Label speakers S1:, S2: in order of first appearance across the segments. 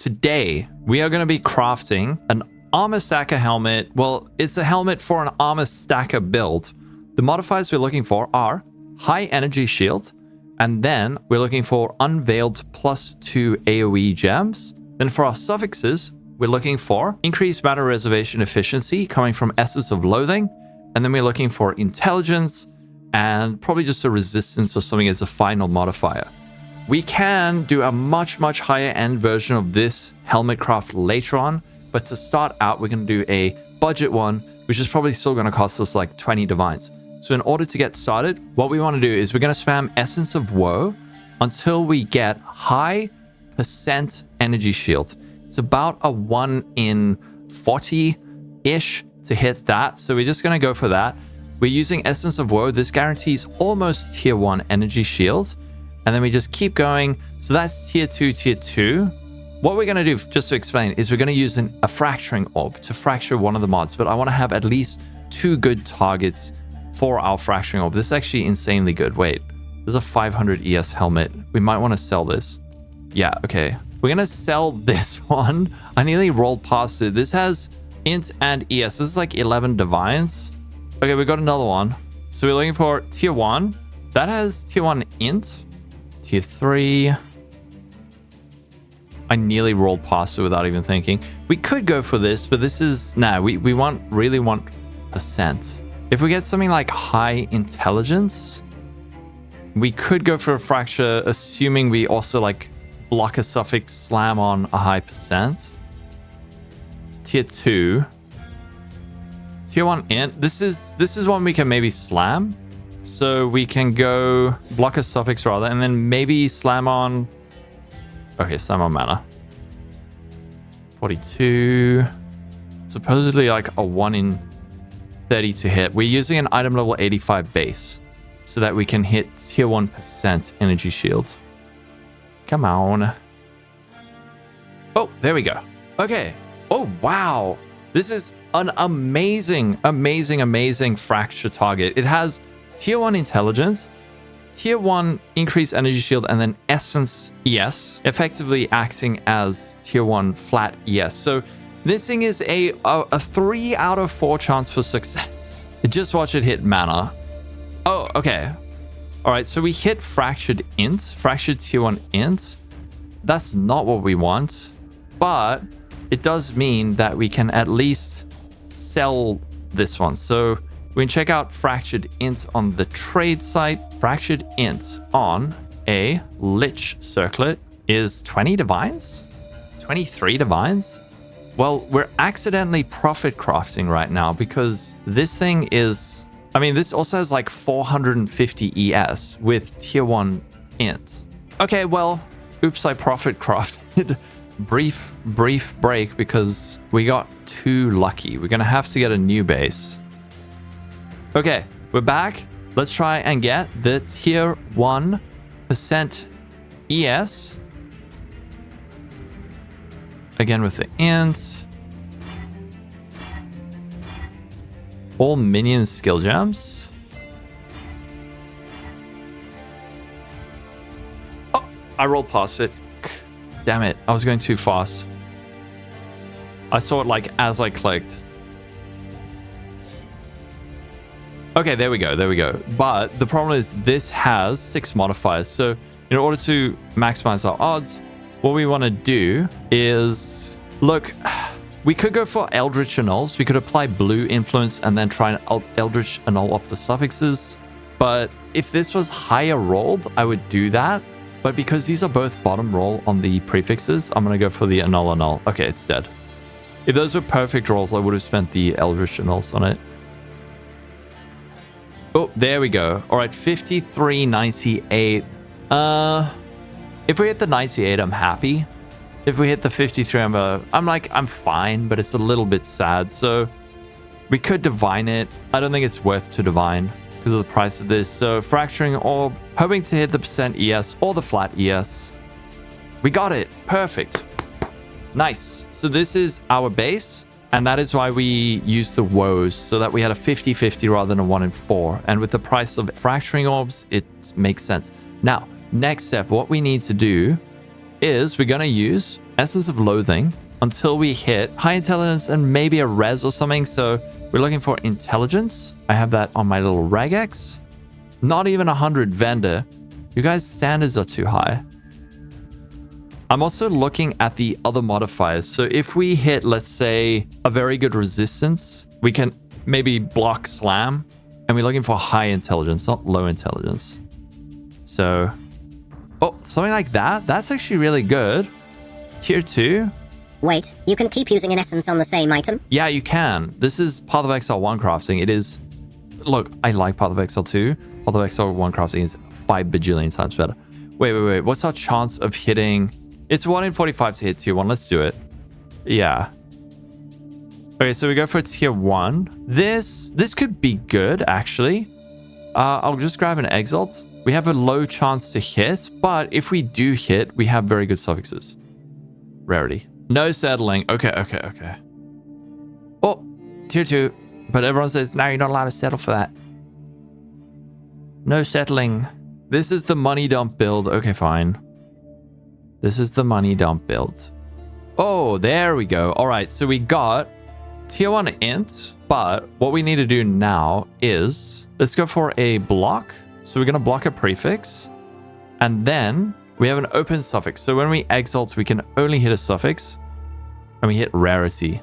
S1: today we are going to be crafting an Armour Stacker Helmet. Well, it's a helmet for an Armour Stacker build. The modifiers we're looking for are High Energy Shield, and then we're looking for Unveiled +2 AoE gems. Then for our suffixes, we're looking for Increased Mana Reservation Efficiency coming from Essence of Loathing, and then we're looking for Intelligence, and probably just a Resistance or something as a final modifier. We can do a much higher end version of this helmet craft later on, but to start out, we're going to do a budget one, which is probably still going to cost us like 20 divines. So in order to get started, what we want to do is we're going to spam Essence of Woe until we get high % energy shield. It's about a 1 in 40-ish to hit that. So we're just going to go for that. We're using Essence of Woe. This guarantees almost tier 1 energy shield. And then we just keep going. So that's tier 2, tier 2. What we're going to do, just to explain, is we're going to use a fracturing orb to fracture one of the mods. But I want to have at least 2 good targets for our fracturing orb. This is actually insanely good. Wait, there's a 500 ES helmet. We might want to sell this. Yeah, okay. We're going to sell this one. I nearly rolled past it. This has int and ES. This is like 11 divines. Okay, we got another one. So we're looking for tier 1. That has tier 1 int. Tier 3. I nearly rolled past it without even thinking. We could go for this, but this is... Nah, we really want %. If we get something like high intelligence, we could go for a fracture, assuming we also like block a suffix slam on a high %. Tier 2. Tier 1 int. This is one we can maybe slam. So we can go block a suffix rather, and then maybe slam on... Okay, slam on mana. 42. Supposedly like a 1 in 30 to hit. We're using an item level 85 base so that we can hit tier 1% energy shield. Come on. Oh, there we go. Okay. Oh, wow. This is an amazing fracture target. It has tier 1 intelligence, tier 1 increased energy shield, and then essence ES, effectively acting as tier 1 flat ES. So this thing is a 3 out of 4 chance for success. Just watch it hit mana. Oh, okay. All right, so we hit fractured int, fractured tier 1 int. That's not what we want, but it does mean that we can at least sell this one. So we can check out fractured int on the trade site. Fractured int on a lich circlet is 20 divines? 23 divines? Well, we're accidentally profit crafting right now because this thing is... I mean, this also has like 450 ES with tier 1 int. Okay, well, oops, I profit crafted. brief break because we got too lucky. We're going to have to get a new base. Okay, we're back. Let's try and get the tier 1% ES. Again with the int. All minion skill gems. Oh, I rolled past it. Damn it, I was going too fast. I saw it like as I clicked. Okay, there we go. But the problem is this has 6 modifiers. So in order to maximize our odds, what we want to do is... Look, we could go for Eldritch Annuls. We could apply blue influence and then try and Eldritch Annul off the suffixes. But if this was higher rolled, I would do that. But because these are both bottom roll on the prefixes, I'm going to go for the Annul. Okay, it's dead. If those were perfect rolls, I would have spent the Eldritch Annuls on it. Oh, there we go. All right, 53.98. If we hit the 98, I'm happy. If we hit the 53, I'm fine, but it's a little bit sad. So we could divine it. I don't think it's worth to divine because of the price of this. So fracturing orb, hoping to hit the % ES or the flat ES. We got it. Perfect. Nice. So this is our base. And that is why we used the woes, so that we had a 50-50 rather than a 1 in 4. And with the price of fracturing orbs, it makes sense. Now, next step, what we need to do is we're going to use Essence of Loathing until we hit high intelligence and maybe a res or something. So we're looking for intelligence. I have that on my little regex. Not even 100 vendor. You guys' standards are too high. I'm also looking at the other modifiers. So if we hit, let's say, a very good resistance, we can maybe block slam. And we're looking for high intelligence, not low intelligence. So, oh, something like that. That's actually really good. Tier 2.
S2: Wait, you can keep using an essence on the same item?
S1: Yeah, you can. This is Path of Exile 1 crafting. It is... Look, I like Path of Exile 2. Path of Exile 1 crafting is 5 bajillion times better. Wait. What's our chance of hitting... It's 1 in 45 to hit tier 1. Let's do it. Yeah. Okay, so we go for tier 1. This could be good, actually. I'll just grab an Exalt. We have a low chance to hit, but if we do hit, we have very good suffixes. Rarity. No settling. Okay. Oh, tier 2. But everyone says, no, you're not allowed to settle for that. No settling. This is the money dump build. Okay, fine. This is the money dump build. Oh, there we go. All right, so we got tier 1 int, but what we need to do now is, let's go for a block. So we're going to block a prefix, and then we have an open suffix. So when we exalt, we can only hit a suffix, and we hit rarity.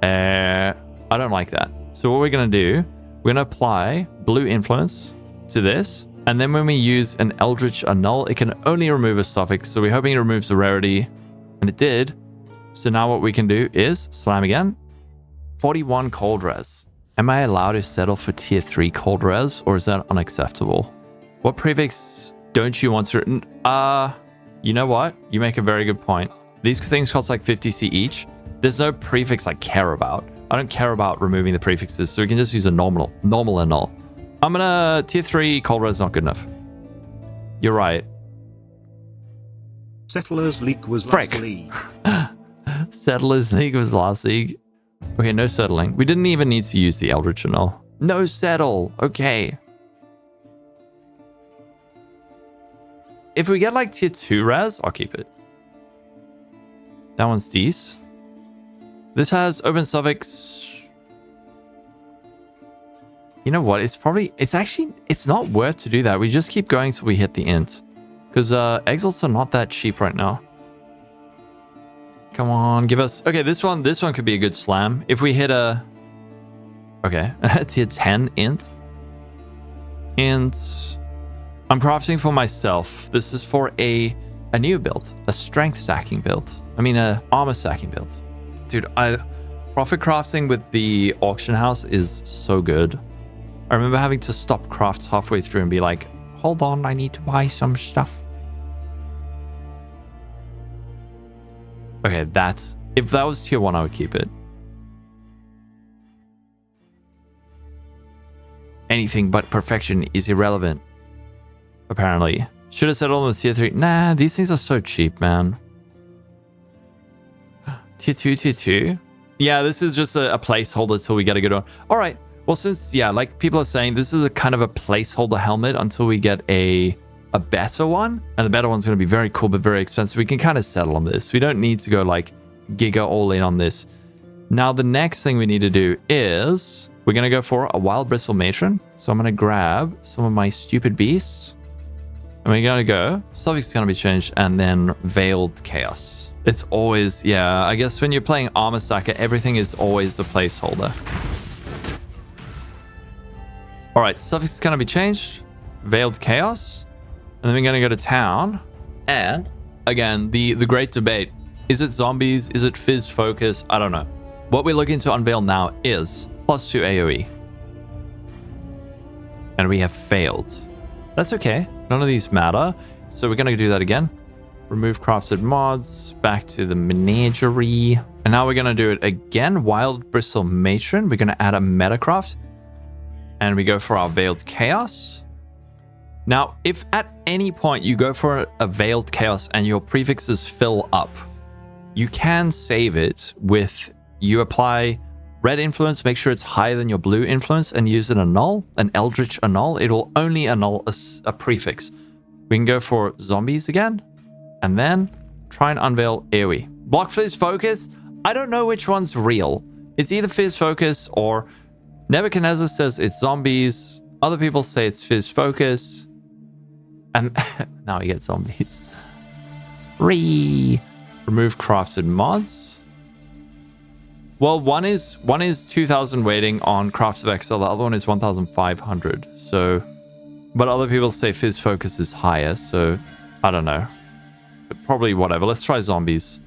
S1: I don't like that. So what we're going to do, we're going to apply blue influence to this. And then when we use an Eldritch Annul, it can only remove a suffix. So we're hoping it removes the rarity. And it did. So now what we can do is slam again. 41 cold res. Am I allowed to settle for tier 3 cold res? Or is that unacceptable? What prefix don't you want to... you know what? You make a very good point. These things cost like 50C each. There's no prefix I care about. I don't care about removing the prefixes. So we can just use a normal annul. I'm gonna... Tier 3 cold res not good enough. You're right.
S3: Settlers League was last league.
S1: Settlers League was last league. Okay, no settling. We didn't even need to use the Eldritch Annul. No settle. Okay. If we get like tier 2 res, I'll keep it. That one's decent. This has open suffix. You know what? It's not worth to do that. We just keep going till we hit the int. Because exalts are not that cheap right now. Come on, give us... Okay, this one could be a good slam. If we hit a... Okay, tier 10 int. Int. I'm crafting for myself. This is for a new build. A strength stacking build. I mean, a armor stacking build. Dude, profit crafting with the auction house is so good. I remember having to stop crafts halfway through and be like, hold on, I need to buy some stuff. Okay, if that was tier 1, I would keep it. Anything but perfection is irrelevant. Apparently. Should have settled on the tier 3. Nah, these things are so cheap, man. Tier 2. Yeah, this is just a placeholder till we get a good one. All right. Well, since, yeah, like people are saying, this is a kind of a placeholder helmet until we get a better one. And the better one's going to be very cool, but very expensive. We can kind of settle on this. We don't need to go like giga all in on this. Now, the next thing we need to do is we're going to go for a Wild Bristle Matron. So I'm going to grab some of my stupid beasts. And we're going to go, suffix is going to be changed, and then Veiled Chaos. It's always, yeah, I guess when you're playing Armour Stacker, everything is always a placeholder. All right, suffix is going to be changed. Veiled Chaos. And then we're going to go to town. And again, the great debate. Is it zombies? Is it fizz focus? I don't know. What we're looking to unveil now is +2 AoE. And we have failed. That's okay. None of these matter. So we're going to do that again. Remove crafted mods. Back to the menagerie. And now we're going to do it again. Wild Bristle Matron. We're going to add a metacraft. And we go for our Veiled Chaos. Now, if at any point you go for a Veiled Chaos and your prefixes fill up, you can save it with, you apply red influence, make sure it's higher than your blue influence, and use an annul, an Eldritch Annul. It will only annul a prefix. We can go for zombies again, and then try and unveil AoE. Block Fizz Focus. I don't know which one's real. It's either Fizz Focus or Nebuchadnezzar says it's zombies. Other people say it's Fizz Focus. And now we get zombies. Remove crafted mods. Well, one is 2,000 waiting on Crafts of Excel. The other one is 1,500. So, but other people say Fizz Focus is higher. So I don't know. But probably whatever. Let's try zombies.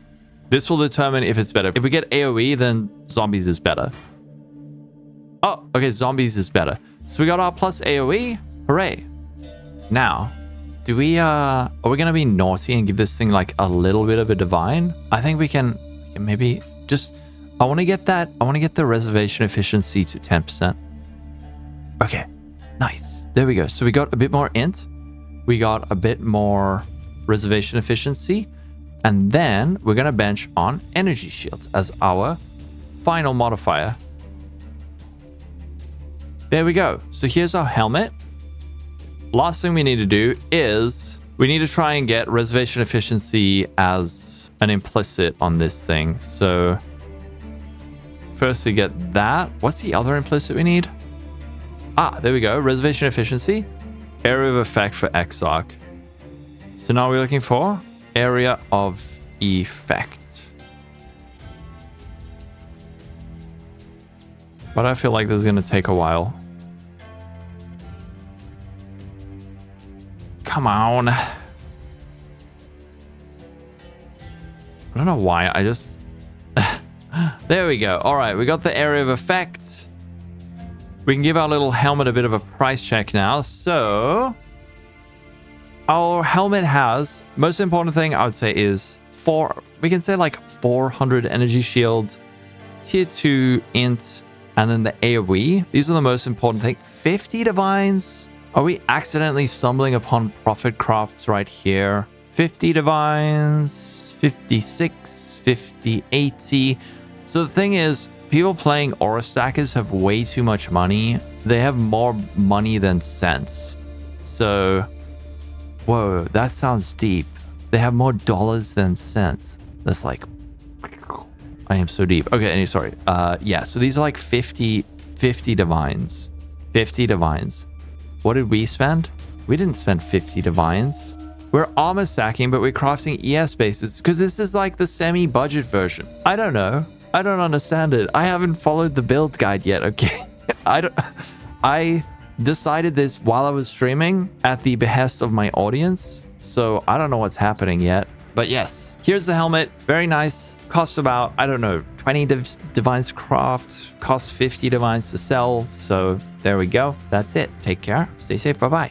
S1: This will determine if it's better. If we get AoE, then zombies is better. Oh, okay. Zombies is better. So we got our plus AoE. Hooray. Now, are we going to be naughty and give this thing like a little bit of a divine? I think we can maybe just, I want to get the reservation efficiency to 10%. Okay, nice. There we go. So we got a bit more int. We got a bit more reservation efficiency. And then we're going to bench on energy shields as our final modifier. There we go. So here's our helmet. Last thing we need to do is we need to try and get reservation efficiency as an implicit on this thing. So first to get that. What's the other implicit we need? Ah, there we go. Reservation efficiency. Area of effect for Exarch. So now we're looking for area of effect. But I feel like this is going to take a while. Come on. I don't know why. I just... There we go. All right. We got the area of effect. We can give our little helmet a bit of a price check now. So our helmet has, most important thing I would say is we can say like 400 energy shield, tier 2 int, and then the AoE. These are the most important thing. 50 divines. Are we accidentally stumbling upon profit crafts right here? 50 divines, 56, 50, 80. So the thing is, people playing aura stackers have way too much money. They have more money than sense. So, whoa, that sounds deep. They have more dollars than cents. That's like, I am so deep. Okay, anyway, sorry. Yeah, so these are like 50 divines. 50 divines. What did we spend? We didn't spend 50 divines. We're armor stacking, but we're crafting ES bases because this is like the semi-budget version. I don't know. I don't understand it. I haven't followed the build guide yet, okay? I decided this while I was streaming at the behest of my audience. So I don't know what's happening yet. But yes, here's the helmet. Very nice. Costs about, I don't know, 20 divines to craft. Costs 50 divines to sell. So there we go. That's it. Take care. Stay safe. Bye-bye.